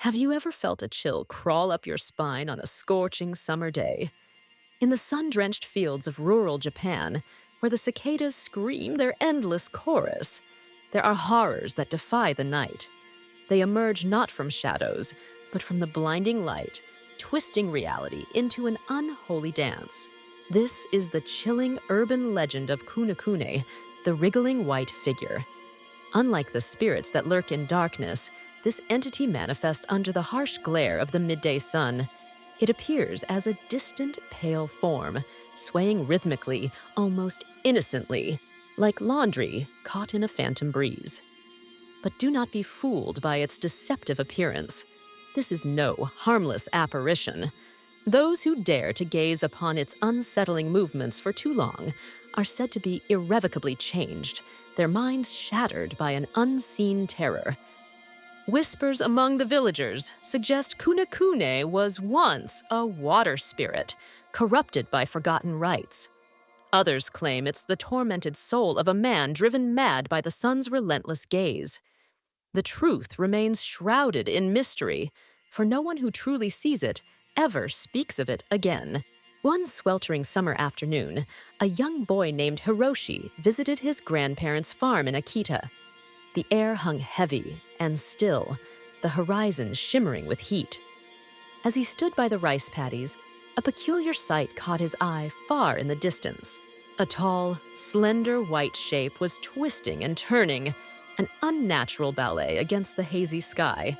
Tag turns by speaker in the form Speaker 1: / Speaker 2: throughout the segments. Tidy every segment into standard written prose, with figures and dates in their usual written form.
Speaker 1: Have you ever felt a chill crawl up your spine on a scorching summer day? In the sun-drenched fields of rural Japan, where the cicadas scream their endless chorus, there are horrors that defy the night. They emerge not from shadows, but from the blinding light, twisting reality into an unholy dance. This is the chilling urban legend of Kunekune, the wriggling white figure. Unlike the spirits that lurk in darkness, this entity manifests under the harsh glare of the midday sun. It appears as a distant, pale form, swaying rhythmically, almost innocently, like laundry caught in a phantom breeze. But do not be fooled by its deceptive appearance. This is no harmless apparition. Those who dare to gaze upon its unsettling movements for too long are said to be irrevocably changed, their minds shattered by an unseen terror. Whispers among the villagers suggest Kunekune was once a water spirit, corrupted by forgotten rites. Others claim it's the tormented soul of a man driven mad by the sun's relentless gaze. The truth remains shrouded in mystery, for no one who truly sees it ever speaks of it again. One sweltering summer afternoon, a young boy named Hiroshi visited his grandparents' farm in Akita. The air hung heavy and still, the horizon shimmering with heat. As he stood by the rice paddies, a peculiar sight caught his eye far in the distance. A tall, slender white shape was twisting and turning, an unnatural ballet against the hazy sky.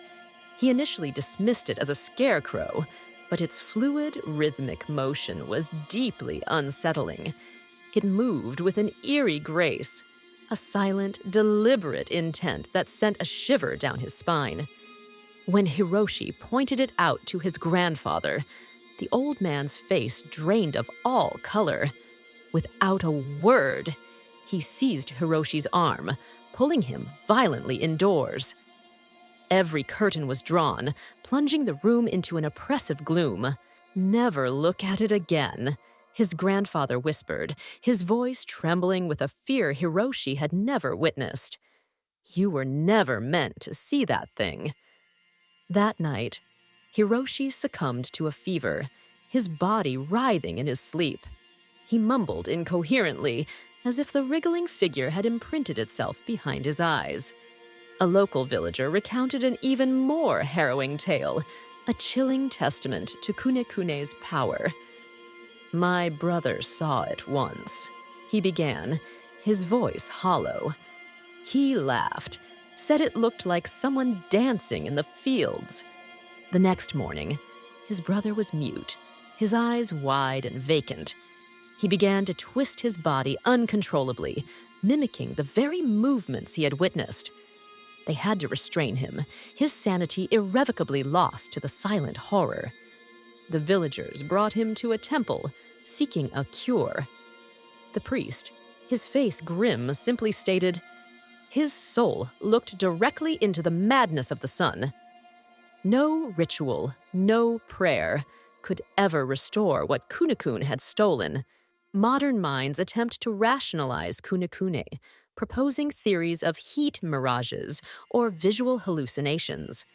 Speaker 1: He initially dismissed it as a scarecrow, but its fluid, rhythmic motion was deeply unsettling. It moved with an eerie grace, a silent, deliberate intent that sent a shiver down his spine. When Hiroshi pointed it out to his grandfather, the old man's face drained of all color. Without a word, he seized Hiroshi's arm, pulling him violently indoors. Every curtain was drawn, plunging the room into an oppressive gloom. "Never look at it again," his grandfather whispered, his voice trembling with a fear Hiroshi had never witnessed. "You were never meant to see that thing." That night, Hiroshi succumbed to a fever, his body writhing in his sleep. He mumbled incoherently, as if the wriggling figure had imprinted itself behind his eyes. A local villager recounted an even more harrowing tale, a chilling testament to Kunekune's power. "My brother saw it once," he began, his voice hollow. "He laughed, said it looked like someone dancing in the fields." The next morning, his brother was mute, his eyes wide and vacant. He began to twist his body uncontrollably, mimicking the very movements he had witnessed. They had to restrain him, his sanity irrevocably lost to the silent horror. The villagers brought him to a temple, seeking a cure. The priest, his face grim, simply stated, "His soul looked directly into the madness of the sun." No ritual, no prayer could ever restore what Kunekune had stolen. Modern minds attempt to rationalize Kunekune, proposing theories of heat mirages or visual hallucinations.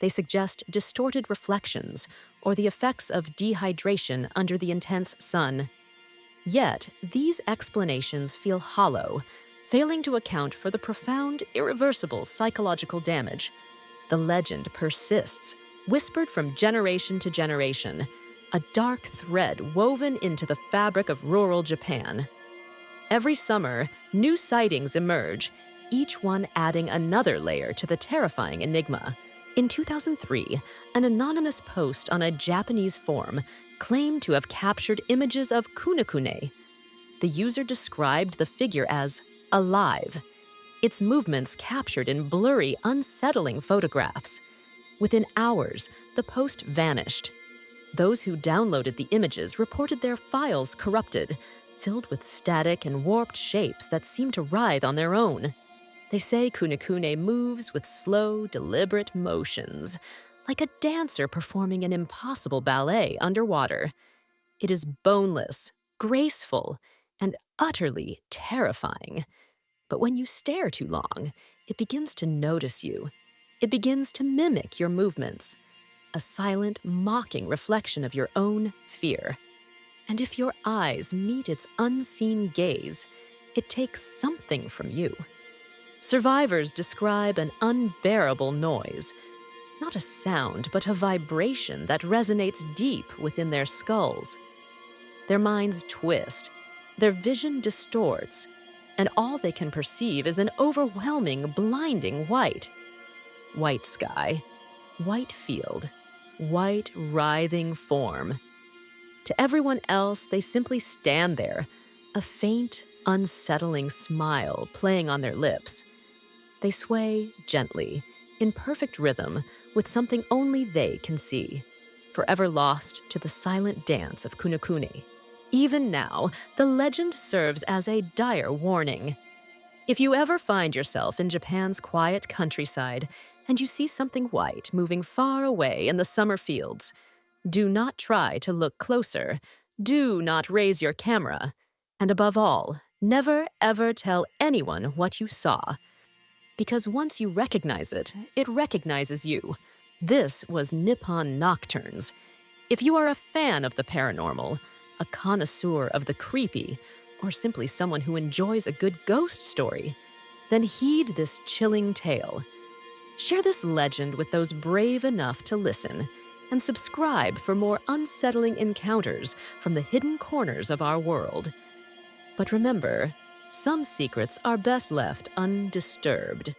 Speaker 1: They suggest distorted reflections or the effects of dehydration under the intense sun. Yet, these explanations feel hollow, failing to account for the profound, irreversible psychological damage. The legend persists, whispered from generation to generation, a dark thread woven into the fabric of rural Japan. Every summer, new sightings emerge, each one adding another layer to the terrifying enigma. In 2003, an anonymous post on a Japanese forum claimed to have captured images of Kunekune. The user described the figure as alive, its movements captured in blurry, unsettling photographs. Within hours, the post vanished. Those who downloaded the images reported their files corrupted, filled with static and warped shapes that seem to writhe on their own. They say Kunekune moves with slow, deliberate motions, like a dancer performing an impossible ballet underwater. It is boneless, graceful, and utterly terrifying. But when you stare too long, it begins to notice you. It begins to mimic your movements, a silent, mocking reflection of your own fear. And if your eyes meet its unseen gaze, it takes something from you. Survivors describe an unbearable noise, not a sound, but a vibration that resonates deep within their skulls. Their minds twist, their vision distorts, and all they can perceive is an overwhelming, blinding white. White sky, white field, white writhing form. To everyone else, they simply stand there, a faint, unsettling smile playing on their lips. They sway gently, in perfect rhythm, with something only they can see, forever lost to the silent dance of Kunekune. Even now, the legend serves as a dire warning. If you ever find yourself in Japan's quiet countryside and you see something white moving far away in the summer fields, do not try to look closer. Do not raise your camera. And above all, never ever tell anyone what you saw. Because once you recognize it, it recognizes you. This was Nippon Nocturnes. If you are a fan of the paranormal, a connoisseur of the creepy, or simply someone who enjoys a good ghost story, then heed this chilling tale. Share this legend with those brave enough to listen, and subscribe for more unsettling encounters from the hidden corners of our world. But remember, some secrets are best left undisturbed.